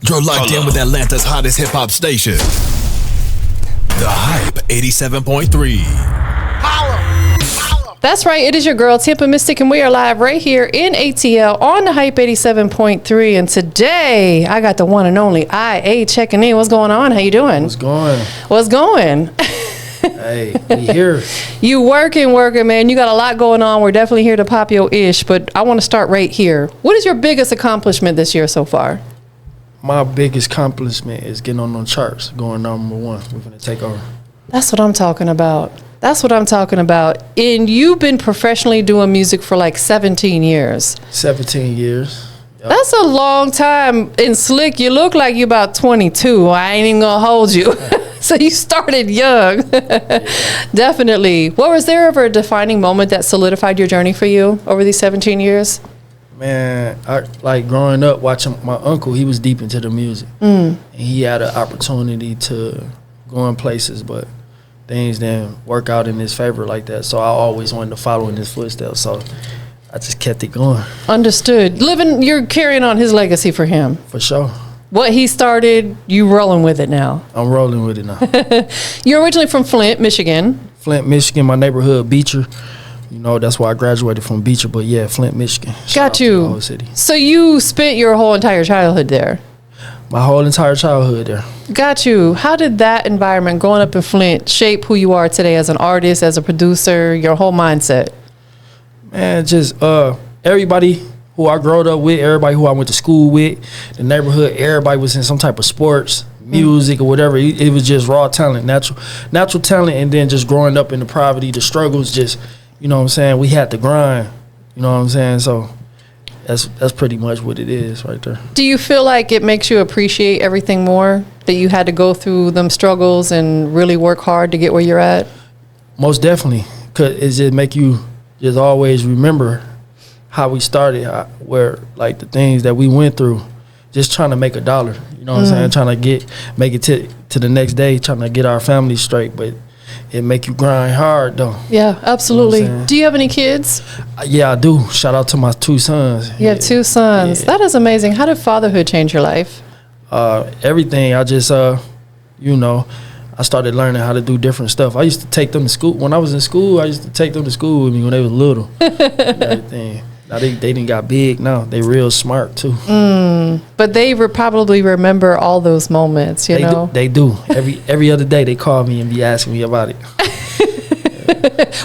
You're locked in with Atlanta's hottest hip-hop station. The Hype 87.3. Holla! That's right. It is your girl, Tampa Mystic, and we are live right here in ATL on the Hype 87.3. And today, I got the one and only IA checking in. What's going on? How you doing? What's going? What's going? Hey, we here. You working, man. You got a lot going on. We're definitely here to pop your ish, but I want to start right here. What is your biggest accomplishment this year so far? My biggest accomplishment is getting on the charts, going number one. We're going to take over. That's what I'm talking about. And you've been professionally doing music for like 17 years. 17 years. Yep. That's a long time. And Slick, you look like you're about 22. I ain't even going to hold you. So you started young. Definitely. Was there ever a defining moment that solidified your journey for you over these 17 years? Man, I like growing up watching my uncle. He was deep into the music, and he had an opportunity to go in places, but things didn't work out in his favor like that. So I always wanted to follow in his footsteps. So I just kept it going. Understood. You're carrying on his legacy for him. For sure. What he started, you rolling with it now. I'm rolling with it now. You're originally from Flint, Michigan. Flint, Michigan, my neighborhood, Beecher. You know, that's why I graduated from Beecher, but yeah, Flint, Michigan. Got you. The whole city. So you spent your whole entire childhood there? My whole entire childhood there. Got you. How did that environment, growing up in Flint, shape who you are today as an artist, as a producer, your whole mindset? Man, just everybody who I grew up with, everybody who I went to school with, the neighborhood, everybody was in some type of sports, music or whatever. It was just raw talent, natural talent, and then just growing up in the poverty, the struggles, just, you know what I'm saying, we had to grind, you know what I'm saying, so that's pretty much what it is right there. Do you feel like it makes you appreciate everything more, that you had to go through them struggles and really work hard to get where you're at? Most definitely, because it just make you just always remember how we started, where like the things that we went through, just trying to make a dollar, you know what I'm saying, trying to make it to the next day, trying to get our family straight, but it make you grind hard though. Yeah, absolutely. You know, do you have any kids? Yeah, I do. Shout out to my two sons. You have two sons. Yeah. That is amazing. How did fatherhood change your life? Everything. I just, you know, I started learning how to do different stuff. I used to take them to school. When I was in school, I used to take them to school with me when they was little. And everything. Now they didn't got big now. They real smart too. But they probably remember all those moments, you know? They do. Every other day they call me and be asking me about it.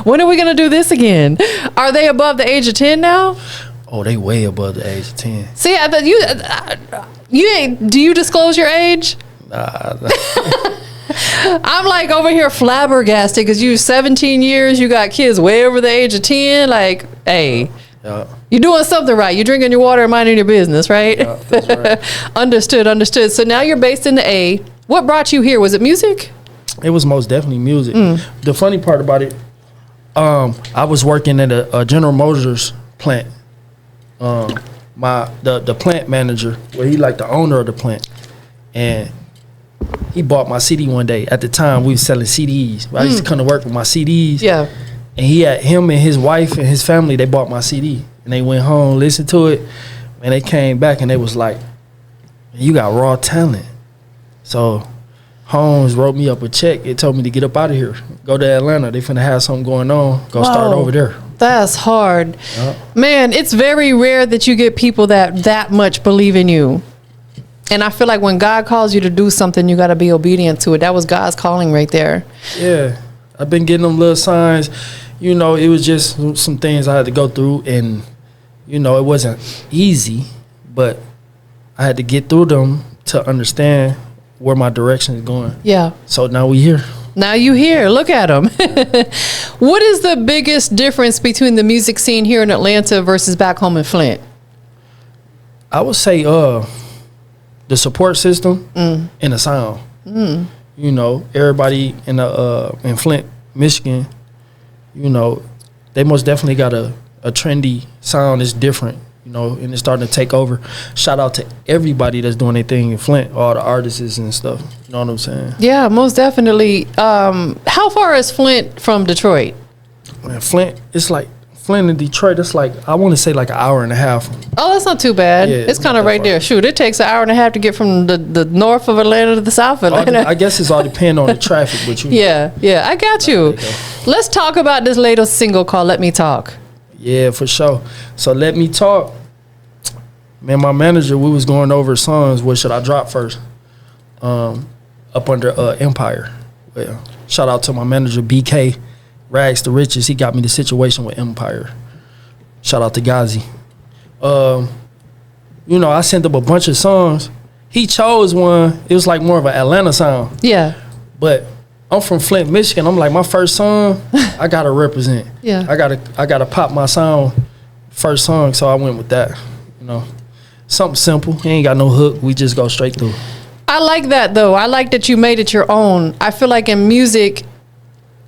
When are we going to do this again? Are they above the age of 10 now? Oh, they way above the age of 10. See, do you disclose your age? Nah. I'm like over here flabbergasted because you 17 years, you got kids way over the age of 10. Like, hey. You're doing something right. You're drinking your water and minding your business, right? Yeah, that's right. Understood. So now you're based in the A. What brought you here? Was it music? It was most definitely music. The funny part about it, I was working at a General Motors plant. The plant manager, well, he like the owner of the plant, and he bought my CD one day. At the time, we was selling CDs. I used to come to work with my CDs. Yeah. And he had him and his wife and his family, they bought my CD. And they went home, listened to it, and they came back and they was like, you got raw talent. So Holmes wrote me up a check. It told me to get up out of here. Go to Atlanta. They finna have something going on. Go start over there. That's hard. Man, it's very rare that you get people that much believe in you. And I feel like when God calls you to do something, you got to be obedient to it. That was God's calling right there. Yeah. I've been getting them little signs. You know, it was just some things I had to go through, and, you know, it wasn't easy, but I had to get through them to understand where my direction is going. Yeah. So now we here. Now you here. Look at them. What is the biggest difference between the music scene here in Atlanta versus back home in Flint? I would say the support system and the sound. You know, everybody in Flint, Michigan, you know, they most definitely got a trendy sound. It's different, you know, and it's starting to take over. Shout out to everybody that's doing their thing in Flint, all the artists and stuff. You know what I'm saying? Yeah, most definitely. How far is Flint from Detroit? Man, Flint, it's like Flint and Detroit, it's like, I want to say like an hour and a half. Oh, that's not too bad. Yeah, it's not kind of that right far. there. Shoot, it takes an hour and a half to get from the north of Atlanta to the south of Atlanta. I guess it's all depending on the traffic, but you. Yeah, I got you. Let's talk about this latest single called Let Me Talk. Yeah, for sure. So Let Me Talk. Man, my manager, we was going over songs. What should I drop first? Up under Empire. Well, shout out to my manager, BK, Rags to Riches. He got me the situation with Empire. Shout out to Ghazi. You know, I sent him a bunch of songs. He chose one. It was like more of an Atlanta sound. Yeah. But I'm from Flint, Michigan. I'm like, my first song, I gotta represent. Yeah. I gotta pop my sound first song, so I went with that. You know, something simple. He ain't got no hook. We just go straight through. I like that though. I like that you made it your own. I feel like in music,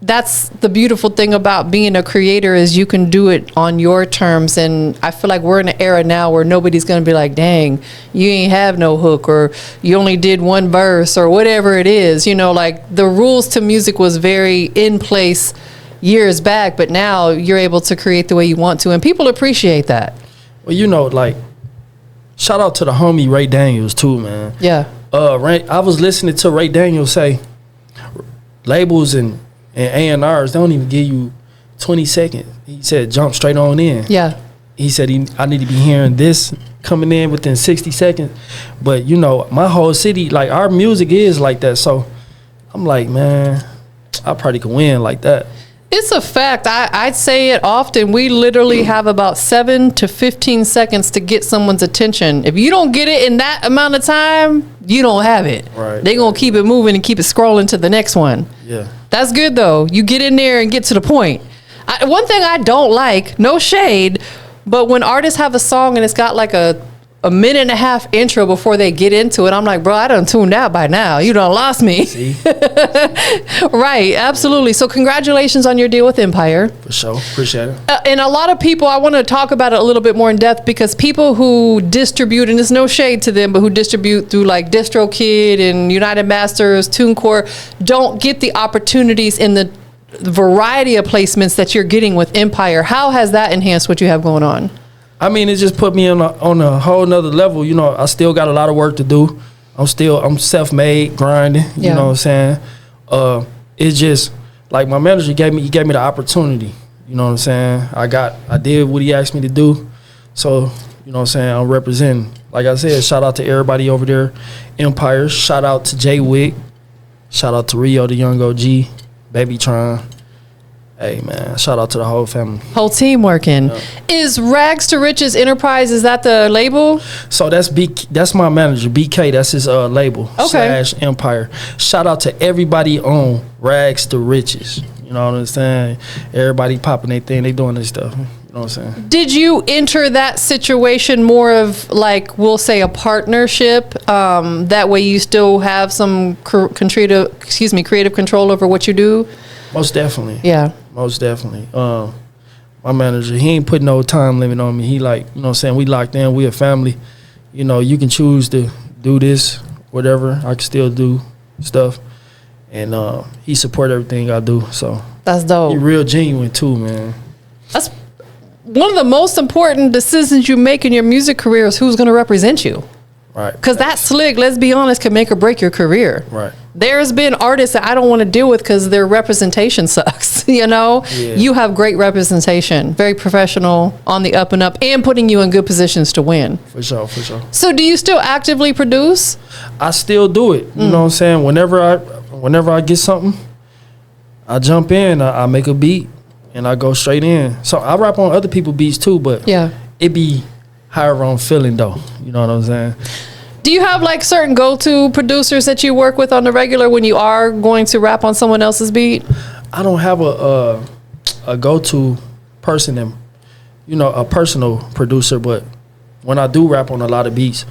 that's the beautiful thing about being a creator is you can do it on your terms. And I feel like we're in an era now where nobody's going to be like, dang, you ain't have no hook, or you only did one verse, or whatever it is. You know, like the rules to music was very in place years back, but now you're able to create the way you want to, and people appreciate that. Well, you know, like, shout out to the homie Ray Daniels too, man. Yeah. I was listening to Ray Daniels say labels and A&Rs, they don't even give you 20 seconds. He said jump straight on in. Yeah. He said I need to be hearing this coming in within 60 seconds. But, you know, my whole city, like, our music is like that. So I'm like, man, I probably could win like that. It's a fact. I'd say it often. We literally have about 7 to 15 seconds to get someone's attention. If you don't get it in that amount of time, you don't have it. Right. They're going to keep it moving and keep it scrolling to the next one. Yeah. That's good, though. You get in there and get to the point. One thing I don't like, no shade, but when artists have a song and it's got like a minute and a half intro before they get into it, I'm like, bro, I done tuned out by now. You done lost me. See? Right, absolutely. So congratulations on your deal with Empire. For sure. Appreciate it. And a lot of people, I want to talk about it a little bit more in depth, because people who distribute, and there's no shade to them, but who distribute through like DistroKid and United Masters, TuneCore, don't get the opportunities in the variety of placements that you're getting with Empire. How has that enhanced what you have going on? I mean, it just put me on a whole nother level. You know, I still got a lot of work to do. I'm self-made, grinding. You know what I'm saying? It's just like my manager gave me the opportunity. You know what I'm saying? I did what he asked me to do. So, you know what I'm saying, I'm representing. Like I said, shout out to everybody over there, Empire. Shout out to Jay Wick. Shout out to Rio, the young OG, Baby Tron. Hey, man, shout out to the whole family. Whole team working. Yeah. Is Rags to Riches Enterprise, is that the label? So that's my manager, BK. That's his label, / Empire. Shout out to everybody on Rags to Riches. You know what I'm saying? Everybody popping their thing. They doing this stuff. You know what I'm saying? Did you enter that situation more of like, we'll say a partnership? That way you still have some creative control over what you do? Most definitely. Yeah. Most definitely. My manager, he ain't put no time limit on me. He like, you know what I'm saying, we locked in, we a family. You know, you can choose to do this, whatever. I can still do stuff. And he support everything I do. So that's dope. He real genuine too, man. That's one of the most important decisions you make in your music career, is who's going to represent you. Right. Because that slick, let's be honest, can make or break your career. Right. There's been artists that I don't want to deal with because their representation sucks. You know, You have great representation, very professional, on the up and up, and putting you in good positions to win. For sure, for sure. So do you still actively produce? I still do it. You know what I'm saying? Whenever I get something, I jump in, I make a beat, and I go straight in. So I rap on other people's beats too, but it be however I'm feeling though. You know what I'm saying? Do you have like certain go-to producers that you work with on the regular when you are going to rap on someone else's beat? I don't have a go-to person, and a personal producer, but when I do rap on a lot of beats,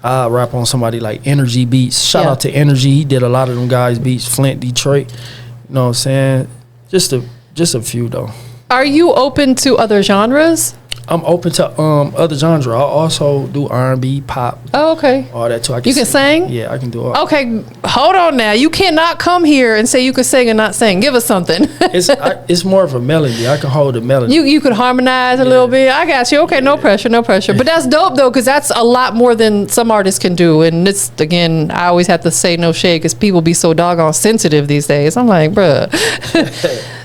I rap on somebody like Energy Beats. Shout out to Energy. He did a lot of them guys' beats. Flint, Detroit. You know what I'm saying? Just a few though. Are you open to other genres? I'm open to other genre. I also do R&B, pop, Oh, okay. all that too. You can sing? Yeah, I can do all. Okay, hold on now. You cannot come here and say you can sing and not sing. Give us something. It's more of a melody. I can hold a melody. You could harmonize a little bit. I got you. Okay, no pressure, no pressure. But that's dope though, because that's a lot more than some artists can do. And it's, again, I always have to say no shade because people be so doggone sensitive these days. I'm like, bruh.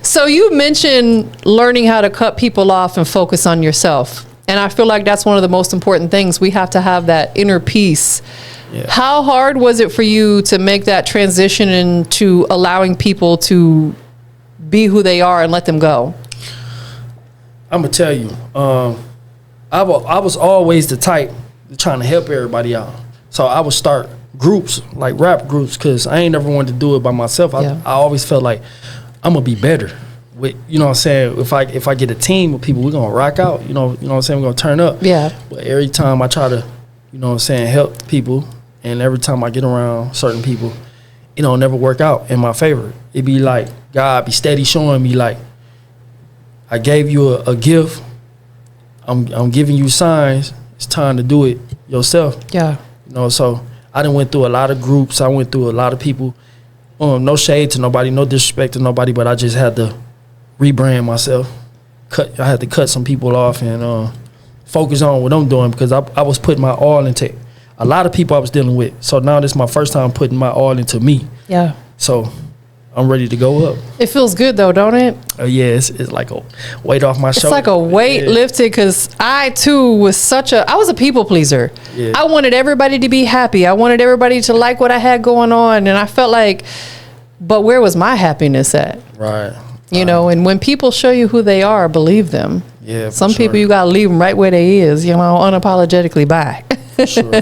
So you mentioned learning how to cut people off and focus on yourself. And I feel like that's one of the most important things. We have to have that inner peace. Yeah. How hard was it for you to make that transition into allowing people to be who they are and let them go? I'm gonna tell you, I was always the type trying to help everybody out. So I would start groups, like rap groups, because I ain't never wanted to do it by myself. I always felt like I'm gonna be better with, you know what I'm saying, if I get a team of people, we're gonna rock out, you know what I'm saying, we're gonna turn up. Yeah. But every time I try to, you know what I'm saying, help people, and every time I get around certain people, it don't never work out in my favor. It be like God be steady showing me, like, I gave you a gift, I'm giving you signs, it's time to do it yourself. Yeah. You know, so I done went through a lot of groups, I went through a lot of people. No shade to nobody, no disrespect to nobody, but I just had to rebrand myself. I had to cut some people off and focus on what I'm doing, because I was putting my all into a lot of people I was dealing with. So now this is my first time putting my all into me. Yeah. So I'm ready to go up. It feels good though, don't it? Yeah, it's like a weight off my shoulder. It's like a weight lifted, because I too was I was a people pleaser. Yeah. I wanted everybody to be happy. I wanted everybody to like what I had going on, and I felt like, but where was my happiness at? Right. You know, and when people show you who they are, believe them. Yeah. Some people you gotta leave them right where they is, you know, unapologetically bye. For sure.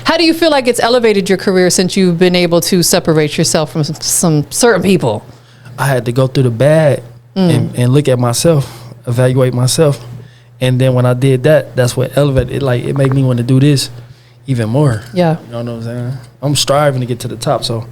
How do you feel like it's elevated your career since you've been able to separate yourself from some certain people? I had to go through the bad and look at myself, evaluate myself. And then when I did that, that's what elevated it. Like, it made me want to do this even more. Yeah. You know what I'm saying? I'm striving to get to the top. So,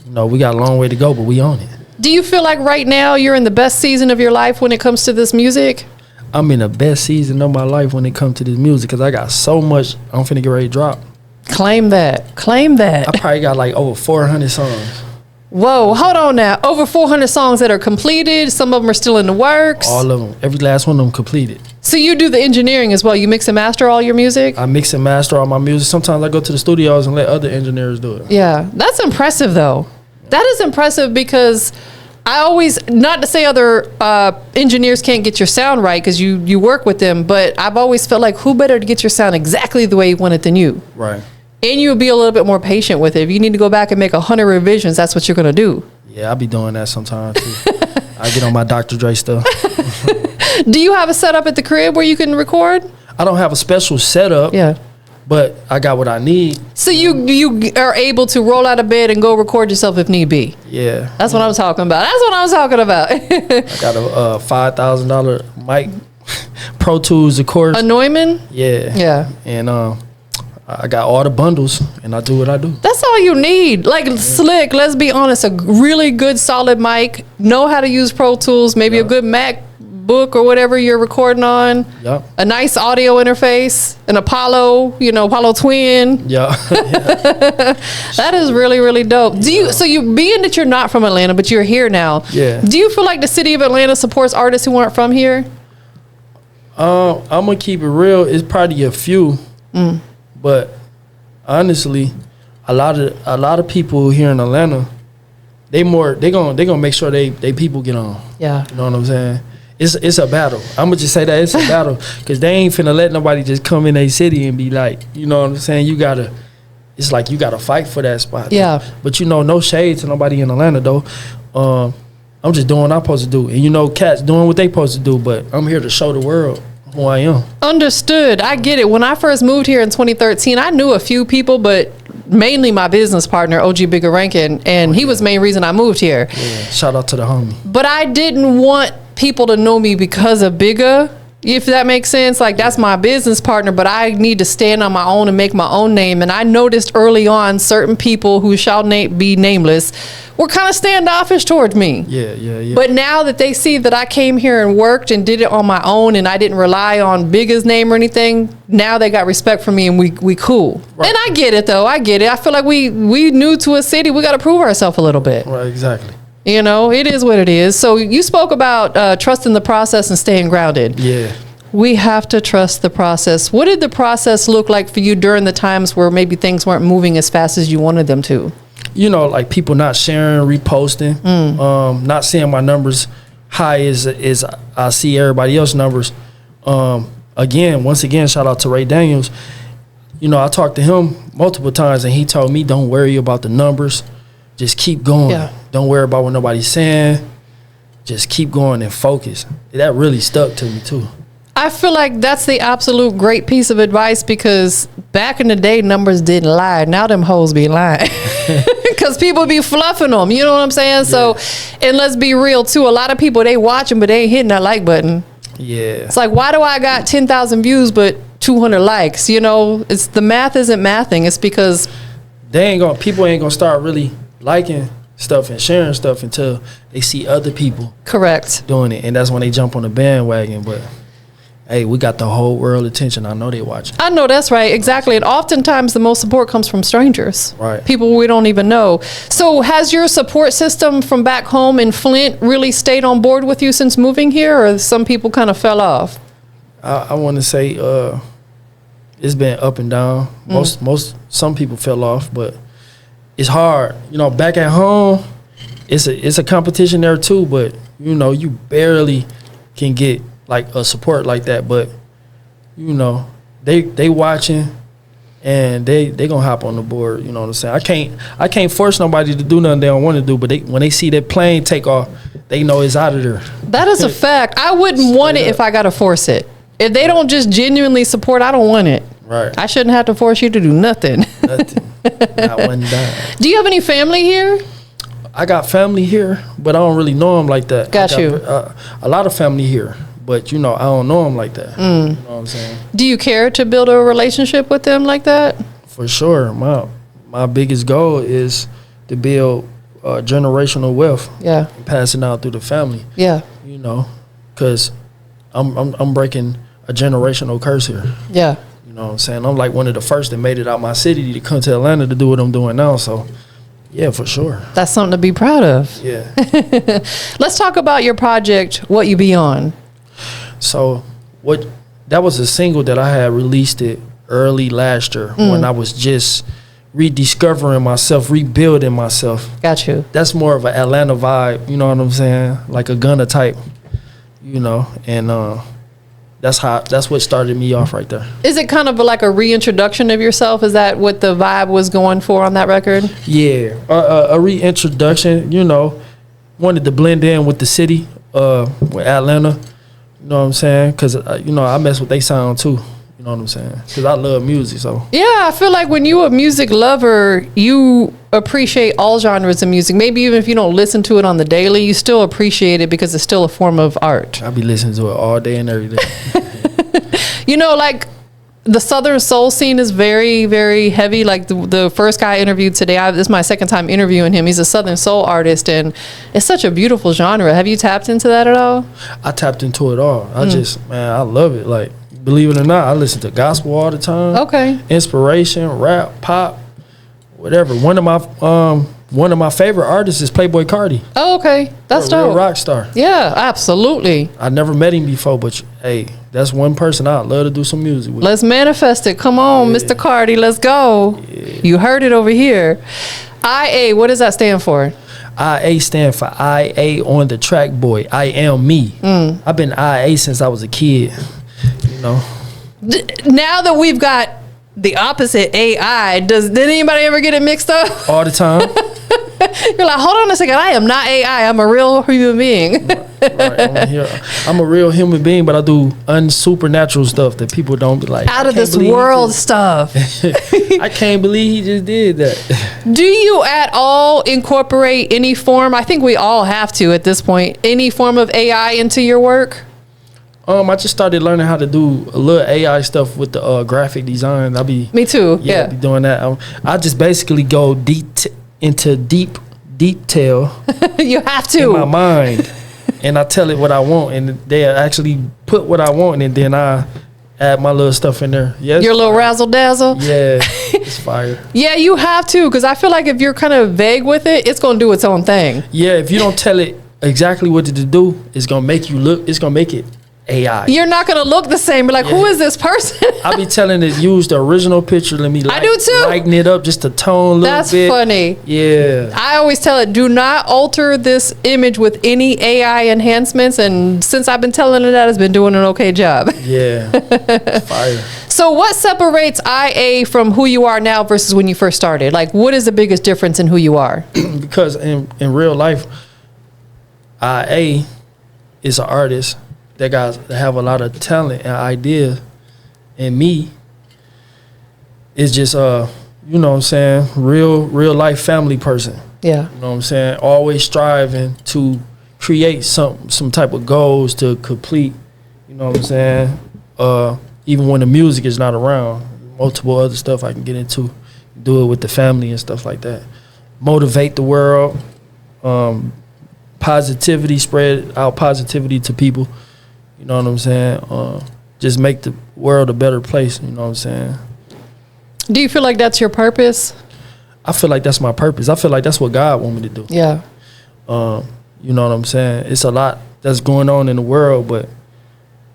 you know, we got a long way to go, but we on it. Do you feel like right now you're in the best season of your life when it comes to this music? I'm in the best season of my life when it comes to this music, because I got so much I'm finna get ready to drop. Claim that. Claim that. I probably got like over 400 songs. Whoa, hold on now. Over 400 songs that are completed. Some of them are still in the works. All of them. Every last one of them completed. So you do the engineering as well. You mix and master all your music? I mix and master all my music. Sometimes I go to the studios and let other engineers do it. Yeah, that's impressive though. That is impressive, because I always, not to say other engineers can't get your sound right, because you work with them, but I've always felt like, who better to get your sound exactly the way you want it than you? Right. And you'll be a little bit more patient with it. If you need to go back and make 100 revisions, that's what you're going to do. Yeah, I'll be doing that sometimes too. I get on my Dr. Dre stuff. Do you have a setup at the crib where you can record? I don't have a special setup. Yeah. But I got what I need. So you are able to roll out of bed and go record yourself if need be. Yeah. That's what I'm talking about. That's what I'm talking about. I got a $5,000 mic, Pro Tools, of course. A Neumann? Yeah. Yeah. And I got all the bundles, and I do what I do. That's all you need. Like, Slick, let's be honest, a really good solid mic, know how to use Pro Tools, maybe a good MacBook or whatever you're recording on. Yep. A nice audio interface, an Apollo, Apollo Twin. Yeah. That is really, really dope. So you being that you're not from Atlanta, but you're here now. Yeah. Do you feel like the city of Atlanta supports artists who aren't from here? I'm gonna keep it real. It's probably a few, but honestly, a lot of people here in Atlanta, they gonna make sure they people get on. Yeah. You know what I'm saying? It's a battle. I'm gonna just say that it's a battle, because they ain't finna let nobody just come in a city and be like, you know what I'm saying? It's like you gotta fight for that spot. Yeah. But no shade to nobody in Atlanta though. I'm just doing what I'm supposed to do, and cats doing what they supposed to do. But I'm here to show the world who I am. Understood. I get it. When I first moved here in 2013, I knew a few people, but mainly my business partner, OG Bigger Rankin, and he was the main reason I moved here. Yeah. Shout out to the homie. But I didn't want people to know me because of Bigger. If that makes sense, like that's my business partner, but I need to stand on my own and make my own name. And I noticed early on certain people who shall be nameless were kind of standoffish towards me. Yeah. But now that they see that I came here and worked and did it on my own and I didn't rely on Bigga's name or anything, now they got respect for me and we cool. Right. And I get it though. I get it. I feel like we new to a city. We got to prove ourselves a little bit. Right, exactly. You know, it is what it is. So you spoke about trusting the process and staying grounded. Yeah. We have to trust the process. What did the process look like for you during the times where maybe things weren't moving as fast as you wanted them to? You know, like people not sharing, reposting, not seeing my numbers high as I see everybody else's numbers. Once again, shout out to Ray Daniels. You know, I talked to him multiple times and he told me, don't worry about the numbers. Just keep going. Yeah. Don't worry about what nobody's saying. Just keep going and focus. That really stuck to me too. I feel like that's the absolute great piece of advice because back in the day, numbers didn't lie. Now them hoes be lying because people be fluffing them. You know what I'm saying? Yeah. So, and let's be real too. A lot of people, they watching, but they ain't hitting that like button. Yeah. It's like, why do I got 10,000 views, but 200 likes? You know, it's the math isn't mathing. It's because people ain't gonna start really liking stuff and sharing stuff until they see other people doing it, and that's when they jump on the bandwagon. But hey, we got the whole world attention. I know they watching. I know that's right, exactly. And oftentimes the most support comes from strangers, right? People we don't even know. So has your support system from back home in Flint really stayed on board with you since moving here, or some people kind of fell off? I want to say it's been up and down. Some people fell off, but it's hard, you know. Back at home, it's a competition there too. But you know, you barely can get like a support like that. But you know, they watching, and they gonna hop on the board. You know what I'm saying? I can't force nobody to do nothing they don't want to do. But when they see that plane take off, they know it's out of there. That is a fact. I wouldn't want it if I gotta force it. If they don't just genuinely support, I don't want it. Right. I shouldn't have to force you to do nothing. Nothing. Not one dime. Do you have any family here? I got family here, but I don't really know them like that. Got you. A lot of family here, but you know, I don't know them like that. You know what I'm saying? Do you care to build a relationship with them like that? For sure. My biggest goal is to build generational wealth. Yeah. And pass it out through the family. Yeah. You know, because I'm breaking a generational curse here. Yeah. You know what I'm saying? I'm like one of the first that made it out my city to come to Atlanta to do what I'm doing now. So, yeah, for sure. That's something to be proud of. Yeah. Let's talk about your project, What You Be On. So, that was a single that I had released it early last year when I was just rediscovering myself, rebuilding myself. Got you. That's more of an Atlanta vibe, you know what I'm saying? Like a Gunna type, you know, and that's what started me off right there. Is it kind of like a reintroduction of yourself? Is that what the vibe was going for on that record? Yeah, a reintroduction. You know, wanted to blend in with the city, with Atlanta. You know what I'm saying? Because you know, I mess with they sound too. You know what I'm saying? Because I love music, so. Yeah, I feel like when you a music lover, you appreciate all genres of music. Maybe even if you don't listen to it on the daily, you still appreciate it because it's still a form of art. I be listening to it all day and every day. You know, like the Southern soul scene is very, very heavy. Like the first guy I interviewed today, this is my second time interviewing him. He's a Southern soul artist, and it's such a beautiful genre. Have you tapped into that at all? I tapped into it all. I love it. Like, believe it or not, I listen to gospel all the time. Okay. Inspiration, rap, pop, whatever. One of my favorite artists is Playboi Carti. Oh, okay. That's a real dope. rock star. Yeah, absolutely. I never met him before, but hey, that's one person I'd love to do some music with. Let's manifest it. Come on, Mr. Carti, let's go. Yeah. You heard it over here. IA, what does that stand for? IA stand for IA on the track, boy. I am me. I've been IA since I was a kid. You know. Now that we've got the opposite AI, did anybody ever get it mixed up? All the time. You're like, hold on a second, I am not AI, I'm a real human being. Right, I'm a real human being, but I do unsupernatural stuff that people don't be like. Out of this world stuff. I can't believe he just did that. Do you at all incorporate any form, I think we all have to at this point, any form of AI into your work? I just started learning how to do a little AI stuff with the graphic design. Me too. Yeah. I be doing that. I just basically go into deep detail. You have to. In my mind, and I tell it what I want, and they actually put what I want, and then I add my little stuff in there. Yeah, your little razzle dazzle. Yeah, it's fire. Yeah, you have to, because I feel like if you're kind of vague with it, it's gonna do its own thing. Yeah, if you don't tell it exactly what to do, it's gonna make you look. It's gonna make it AI. You're not gonna look the same. But like, who is this person? I be telling it use the original picture. Let me I do too. Lighten it up just a tone a little That's bit. That's funny. Yeah. I always tell it, do not alter this image with any AI enhancements. And since I've been telling it that, it's been doing an okay job. Yeah. Fire. So what separates IA from who you are now versus when you first started? Like, what is the biggest difference in who you are? Because in real life, IA is an artist that have a lot of talent and idea, and me is just you know what I'm saying, real life family person. Yeah. You know what I'm saying? Always striving to create some type of goals to complete, you know what I'm saying? Even when the music is not around, multiple other stuff I can get into, do it with the family and stuff like that. Motivate the world, positivity, spread out positivity to people. You know what I'm saying? Just make the world a better place. You know what I'm saying? Do you feel like that's your purpose? I feel like that's my purpose. I feel like that's what God want me to do. Yeah. You know what I'm saying? It's a lot that's going on in the world, but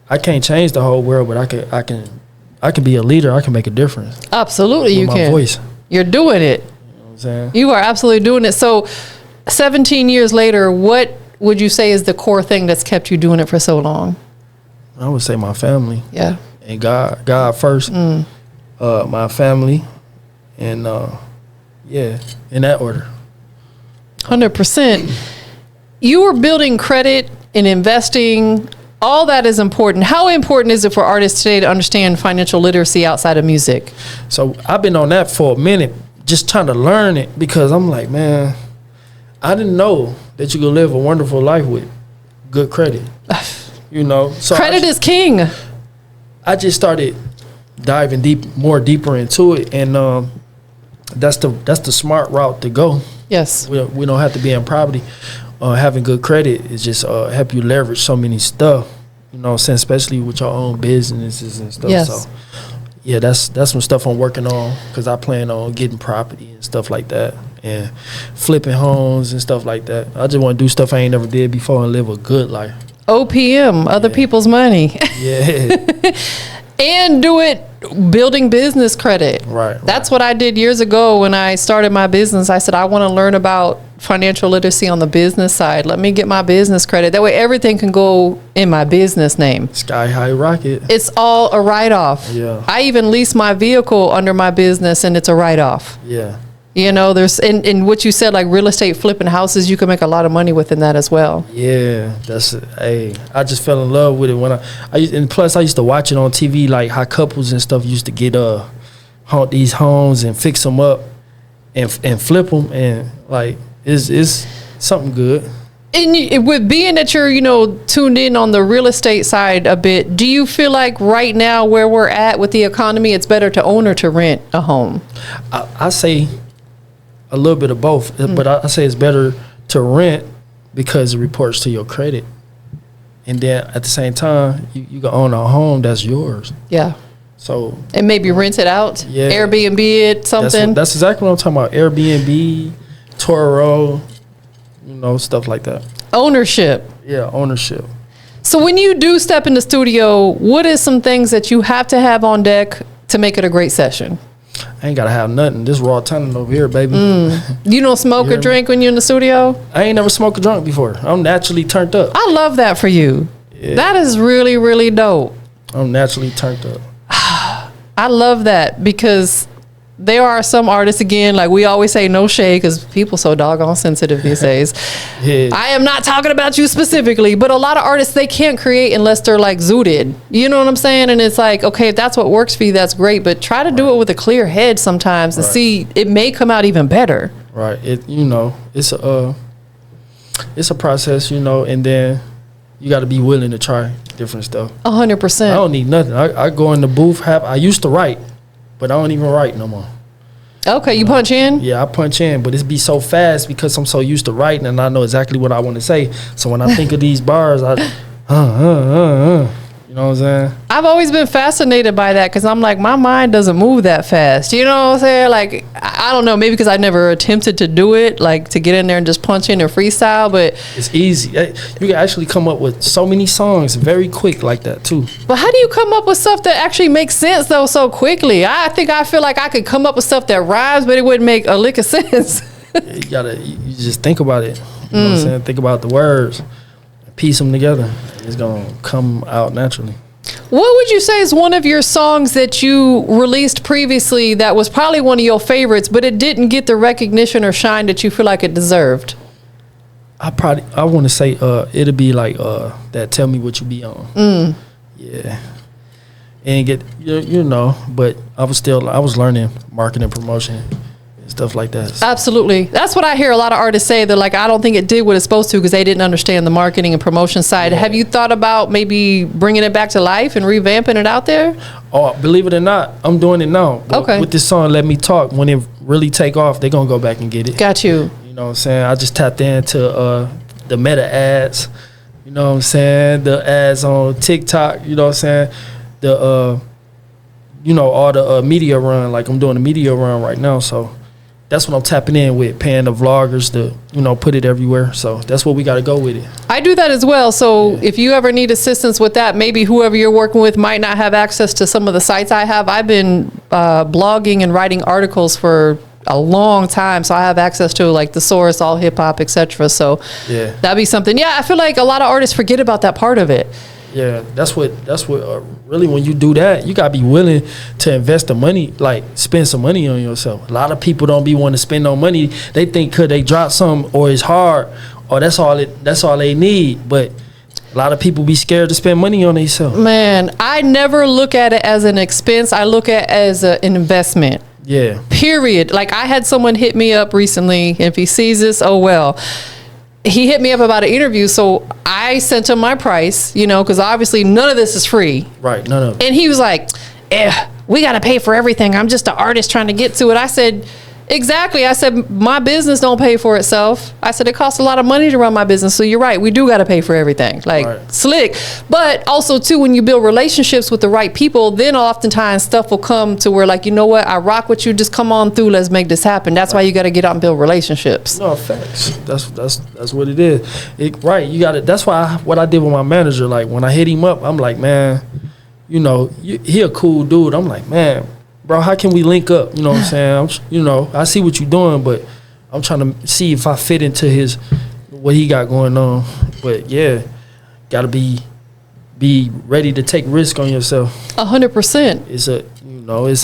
I can't change the whole world. But I can be a leader. I can make a difference. Absolutely, you with can. My voice. You're doing it. You know what I'm saying? You are absolutely doing it. So, 17 years later, what would you say is the core thing that's kept you doing it for so long? I would say my family. Yeah. And God first. My family, and yeah, in that order. 100%. You were building credit and investing. All that is important. How important is it for artists today to understand financial literacy outside of music? So I've been on that for a minute, just trying to learn it, because I'm like, man, I didn't know that you could live a wonderful life with good credit. You know, so credit is king. I just started diving deeper into it, and that's the smart route to go. Yes, we don't have to be in poverty. Having good credit is just help you leverage so many stuff. You know what I'm saying, especially with your own businesses and stuff. Yes. So yeah, that's some stuff I'm working on, because I plan on getting property and stuff like that, and flipping homes and stuff like that. I just want to do stuff I ain't never did before and live a good life. OPM, other people's money. Yeah. And do it building business credit. Right. That's what I did years ago when I started my business. I said, I want to learn about financial literacy on the business side. Let me get my business credit. That way everything can go in my business name. Sky high rocket. It's all a write-off. Yeah. I even lease my vehicle under my business, and it's a write-off. Yeah. You know, there's in what you said, like real estate, flipping houses, you can make a lot of money within that as well. Yeah, that's it. Hey, I just fell in love with it when and plus I used to watch it on TV, like how couples and stuff used to get these homes and fix them up and flip them, and like it's something good. And with being that you're, you know, tuned in on the real estate side a bit, do you feel like right now where we're at with the economy, it's better to own or to rent a home? I say a little bit of both, but I say it's better to rent because it reports to your credit. And then at the same time, you can own a home that's yours. Yeah. So and maybe rent it out, yeah, Airbnb it, something. That's exactly what I'm talking about. Airbnb, Toro, you know, stuff like that. Ownership. Yeah, ownership. So when you do step in the studio, what is some things that you have to have on deck to make it a great session? I ain't gotta have nothing. This raw talent over here, baby. You don't smoke or drink when you're in the studio? I ain't never smoked or drunk before. I'm naturally turned up. I love that for you. Yeah. That is really, really dope. I'm naturally turned up. I love that, because there are some artists, again, like we always say, no shade, because people so doggone sensitive these days. Yeah. I am not talking about you specifically, but a lot of artists, they can't create unless they're like zooted. You know what I'm saying? And it's like, okay, if that's what works for you, that's great, but try to do it with a clear head sometimes and see, it may come out even better. Right. You know, it's a process, you know, and then you got to be willing to try different stuff. 100%. I don't need nothing. I go in the booth. I used to write, but I don't even write no more. Okay, you punch in? Yeah, I punch in, but it's be so fast because I'm so used to writing and I know exactly what I want to say. So when I think of these bars, you know what I'm saying? I've always been fascinated by that because I'm like, my mind doesn't move that fast. You know what I'm saying? Like, I don't know, maybe because I never attempted to do it, like to get in there and just punch in or freestyle, but it's easy. You can actually come up with so many songs very quick like that too. But how do you come up with stuff that actually makes sense though so quickly? I feel like I could come up with stuff that rhymes, but it wouldn't make a lick of sense. You just think about it. You know what I'm saying? Think about the words, piece them together. It's gonna come out naturally. What would you say is one of your songs that you released previously that was probably one of your favorites, but it didn't get the recognition or shine that you feel like it deserved? I want to say it'll be like that Tell Me What You Be On. Yeah. And get you know, but I was learning marketing promotion. Stuff like that. Absolutely. That's what I hear a lot of artists say. They're like, I don't think it did what it's supposed to because they didn't understand the marketing and promotion side. Yeah. Have you thought about maybe bringing it back to life and revamping it out there? Oh, believe it or not, I'm doing it now. Okay. With this song, Let Me Talk, when it really take off, they're going to go back and get it. Got you. You know what I'm saying? I just tapped into the meta ads. You know what I'm saying? The ads on TikTok, you know what I'm saying? The, all the media run. Like I'm doing a media run right now, so that's what I'm tapping in with, paying the vloggers to, put it everywhere. So that's what we got to go with it. I do that as well. So if you ever need assistance with that, maybe whoever you're working with might not have access to some of the sites I have. I've been blogging and writing articles for a long time, so I have access to like The Source, All Hip Hop, etc. So yeah, that'd be something. Yeah, I feel like a lot of artists forget about that part of it. Yeah, that's what really, when you do that, you gotta be willing to invest the money, like spend some money on yourself. A lot of people don't be wanting to spend no money. They think could they drop something or it's hard or that's all they need. But a lot of people be scared to spend money on themselves. Man, I never look at it as an expense. I look at it as an investment. Yeah. Period. Like I had someone hit me up recently. If he sees this, oh well. He hit me up about an interview, so I sent him my price, because obviously none of this is free. Right, none of it. And he was like, we got to pay for everything. I'm just an artist trying to get to it. I said, exactly. I said, my business don't pay for itself. I said, it costs a lot of money to run my business. So you're right. We do got to pay for everything. Like right. Slick. But also too, when you build relationships with the right people, then oftentimes stuff will come to where like, you know what? I rock with you. Just come on through. Let's make this happen. That's why you got to get out and build relationships. No, facts. That's what it is. Right. You got it. That's why what I did with my manager, like when I hit him up, I'm like, man, he a cool dude. I'm like, man, bro, how can we link up? You know what I'm saying? I see what you're doing, but I'm trying to see if I fit into what he got going on. But yeah, gotta be ready to take risk on yourself. 100%. It's a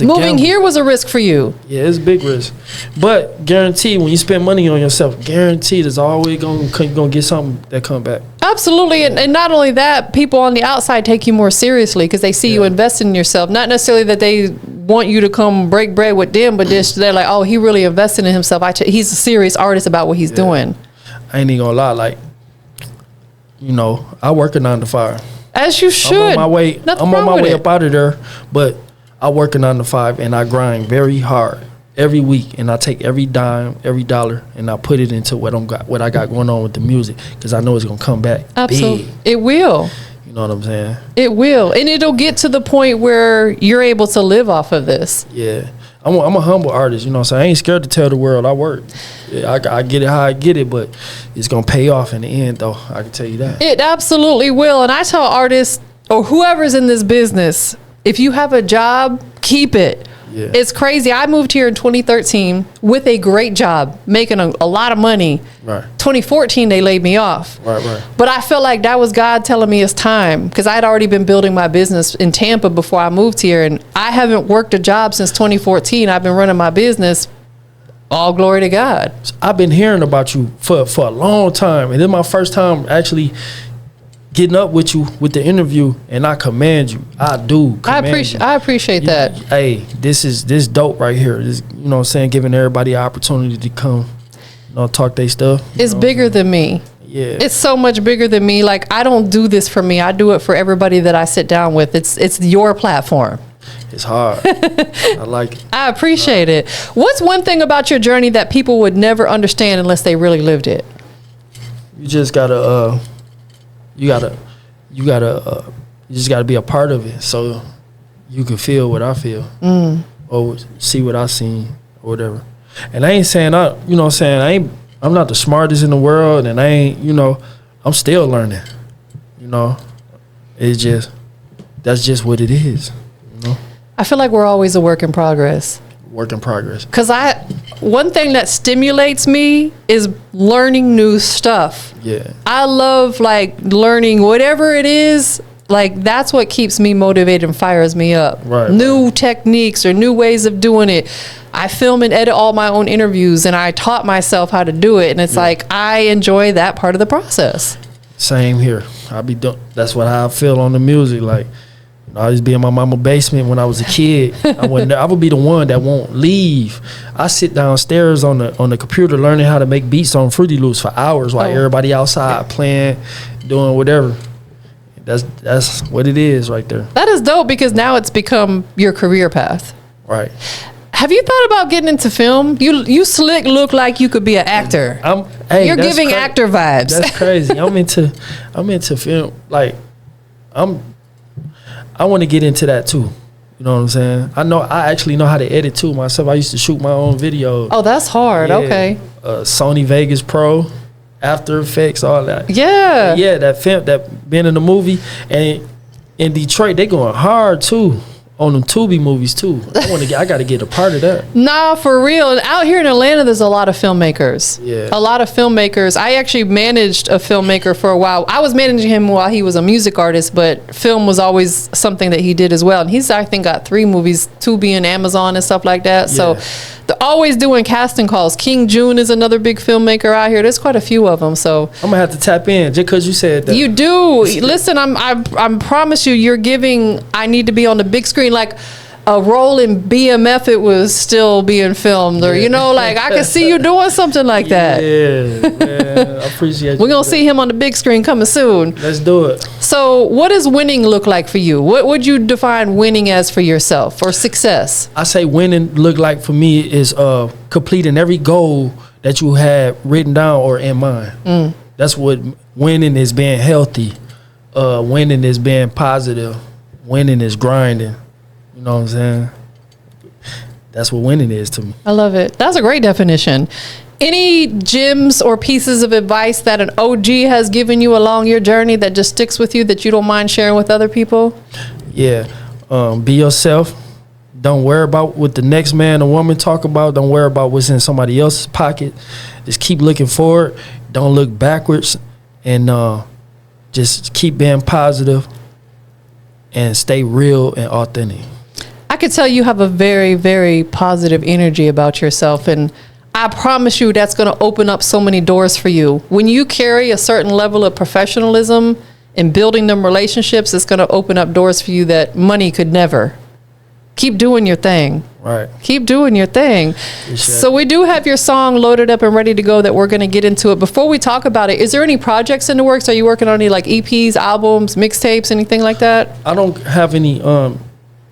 moving gamble. Here was a risk for you. Yeah, it's a big risk, but guaranteed when you spend money on yourself, guaranteed it's always gonna get something that come back. Absolutely, and not only that, people on the outside take you more seriously because they see you investing in yourself. Not necessarily that they want you to come break bread with them, but they're like, oh, he really invested in himself. He's a serious artist about what he's doing. I ain't even gonna lie, like, I work a 9 to 5. As you should. I'm on my way up out of there, but I work a 9 to 5 and I grind very hard every week, and I take every dime, every dollar, and I put it into what I got going on with the music because I know it's gonna come back. Absolutely, big. It will. You know what I'm saying? It will, and it'll get to the point where you're able to live off of this. Yeah, I'm a humble artist. You know what I'm saying? I ain't scared to tell the world I work. Yeah, I get it how I get it, but it's gonna pay off in the end, though. I can tell you that. It absolutely will, and I tell artists or whoever's in this business, if you have a job, keep it. Yeah. It's crazy. I moved here in 2013 with a great job, making a lot of money. Right. 2014, they laid me off. Right. But I felt like that was God telling me it's time because I had already been building my business in Tampa before I moved here. And I haven't worked a job since 2014. I've been running my business. All glory to God. I've been hearing about you for a long time. And then my first time actually getting up with you with the interview, and I commend you. I appreciate that. Hey, this dope right here. This, you know what I'm saying, giving everybody an opportunity to come, talk their stuff. It's bigger than me. Yeah. It's so much bigger than me. Like, I don't do this for me. I do it for everybody that I sit down with. It's your platform. It's hard. I like it. I appreciate it. What's one thing about your journey that people would never understand unless they really lived it? You just gotta, you just gotta be a part of it, so you can feel what I feel, or see what I seen, or whatever. And I ain't saying you know what I'm saying, I'm not the smartest in the world, and I ain't, you know, I'm still learning. You know, that's just what it is. You know, I feel like we're always a work in progress. Work in progress. Because one thing that stimulates me is learning new stuff. Yeah. I love like learning whatever it is. Like, that's what keeps me motivated and fires me up. Right. New techniques or new ways of doing it. I film and edit all my own interviews, and I taught myself how to do it. And it's like, I enjoy that part of the process. Same here. That's what I feel on the music. Like, I used to be in my mama's basement when I was a kid. I would be the one that won't leave. I sit downstairs on the computer learning how to make beats on Fruity Loops for hours while everybody outside playing, doing whatever. That's what it is right there. That is dope, because now it's become your career path. Right. Have you thought about getting into film? You slick look like you could be an actor. You're giving actor vibes. That's crazy. I'm into film. Like, I want to get into that too. You know what I'm saying? I actually know how to edit too myself. I used to shoot my own videos. Oh, that's hard. Yeah. Okay. Sony Vegas Pro, After Effects, all that. Yeah. Yeah, that been in the movie. And in Detroit, they going hard too on them Tubi movies too. I got to get a part of that. Nah, for real. And out here in Atlanta, there's a lot of filmmakers. Yeah. A lot of filmmakers. I actually managed a filmmaker for a while. I was managing him while he was a music artist, but film was always something that he did as well. And he's, I think, got 3 movies, Tubi and Amazon and stuff like that. Yeah. So they're always doing casting calls. King June is another big filmmaker out here. There's quite a few of them. So I'm gonna have to tap in just because you said that. You do. Listen, I promise you're giving. I need to be on the big screen, like a role in BMF. It was still being filmed, or like I can see you doing something like that. Yeah, man, I appreciate. We're gonna see him on the big screen coming soon. Let's do it. So, what does winning look like for you? What would you define winning as for yourself, or success? I say winning look like for me is completing every goal that you had written down or in mind. That's what winning is, being healthy. Winning is being positive. Winning is grinding. You know what I'm saying? That's what winning is to me. I love it. That's a great definition. Any gems or pieces of advice that an OG has given you along your journey that just sticks with you that you don't mind sharing with other people? Yeah. Be yourself. Don't worry about what the next man or woman talk about. Don't worry about what's in somebody else's pocket. Just keep looking forward. Don't look backwards. And just keep being positive and stay real and authentic. I could tell you have a very, very positive energy about yourself, and I promise you that's going to open up so many doors for you. When you carry a certain level of professionalism and building them relationships, it's going to open up doors for you that money could never. Keep doing your thing. Right. Keep doing your thing. So we do have your song loaded up and ready to go that we're going to get into it. Before we talk about it, is there any projects in the works? Are you working on any like EPs, albums, mixtapes, anything like that? I don't have any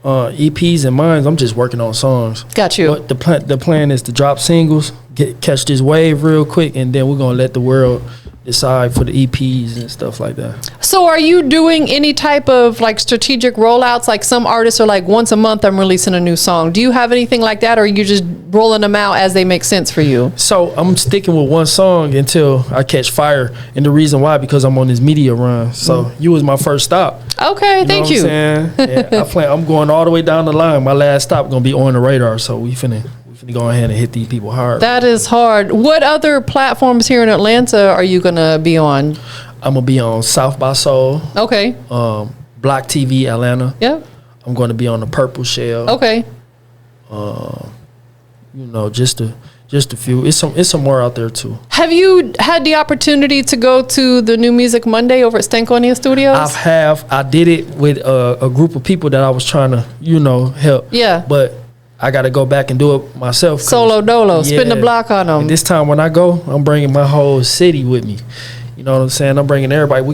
EPs in mind. I'm just working on songs. Got you. But the plan is to drop singles, catch this wave real quick, and then we're going to let the world decide for the EPs and stuff like that. So are you doing any type of like strategic rollouts? Like some artists are like, once a month I'm releasing a new song. Do you have anything like that, or are you just rolling them out as they make sense for you? So I'm sticking with one song until I catch fire. And the reason why, because I'm on this media run. So you was my first stop. Okay, thank you. I'm going all the way down the line. My last stop going to be On the Radar. So we finna go ahead and hit these people hard. That is hard. What other platforms here in Atlanta are you going to be on? I'm going to be on South by Soul. Okay. Block TV Atlanta. Yep. I'm going to be on the Purple Shell. Okay. Just a few. It's some more out there too. Have you had the opportunity to go to the New Music Monday over at Stankonia Studios? I did it with a group of people that I was trying to, help. Yeah. But I got to go back and do it myself. Solo dolo, spin the block on them. And this time when I go, I'm bringing my whole city with me. You know what I'm saying? I'm bringing everybody.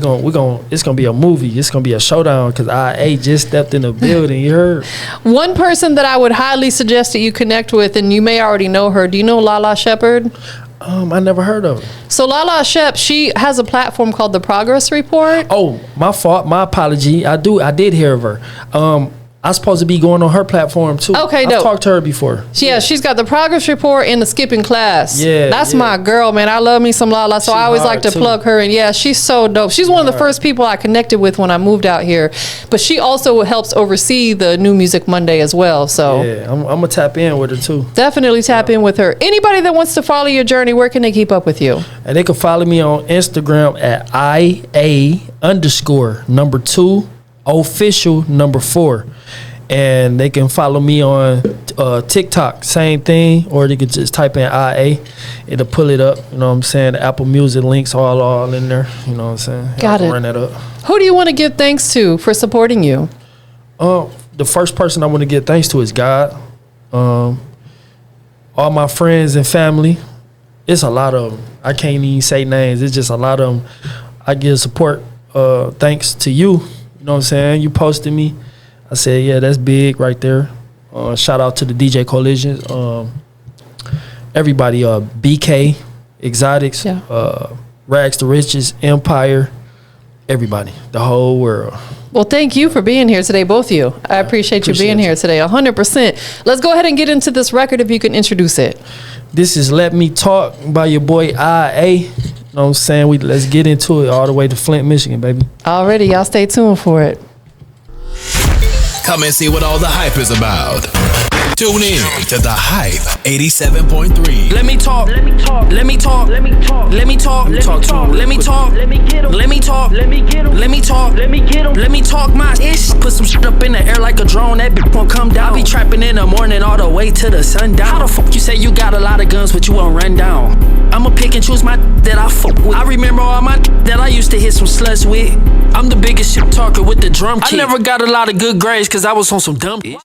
It's gonna be a movie. It's gonna be a showdown because IA just stepped in the building. You heard? One person that I would highly suggest that you connect with, and you may already know her. Do you know Lala Shepherd? I never heard of it. So Lala Shep, she has a platform called the Progress Report. Oh, my fault. My apology. I did hear of her. I supposed to be going on her platform too. Okay, I've talked to her before. Yeah, she's got the Progress Report and the Skipping Class. Yeah, that's yeah. my girl, man. I love me some Lala, so I always like to plug her. And yeah, she's so dope. She's one of the first people I connected with when I moved out here. But she also helps oversee the New Music Monday as well. So yeah, I'm gonna tap in with her too. Definitely tap in with her. Anybody that wants to follow your journey, where can they keep up with you? And they can follow me on Instagram at IA_2 official 4. And they can follow me on TikTok, same thing, or they could just type in IA. It'll pull it up. You know what I'm saying? The Apple Music links all in there. You know what I'm saying? Got it. Run that up. Who do you want to give thanks to for supporting you? The first person I want to give thanks to is God. All my friends and family. It's a lot of them. I can't even say names. It's just a lot of them. I give support thanks to you. You know what I'm saying? You posted me. I said, yeah, that's big right there. Shout out to the DJ Collision. Everybody, BK, Exotics, Rags to Riches, Empire, everybody, the whole world. Well, thank you for being here today, both of you. I appreciate you being here today, 100%. Let's go ahead and get into this record if you can introduce it. This is Let Me Talk by your boy IA. You know what I'm saying? Let's get into it all the way to Flint, Michigan, baby. Already, y'all stay tuned for it. Come and see what all the hype is about. Tune in to The Hype 87.3. Let me talk. Let me talk. Let me talk. Let me talk. Let me talk. Let me talk. Let me talk. Let me get him. Let me talk. Let me get him. Let me talk. Let me get him. Let me talk my ish. Put some shit up in the air like a drone. That bitch won't come down. I be trapping in the morning all the way to the sundown. How the fuck you say you got a lot of guns but you won't run down? I'ma pick and choose my that I fuck with. I remember all my that I used to hit some sluts with. I'm the biggest shit talker with the drum kit. I never got a lot of good grades cause I was on some dumb shit.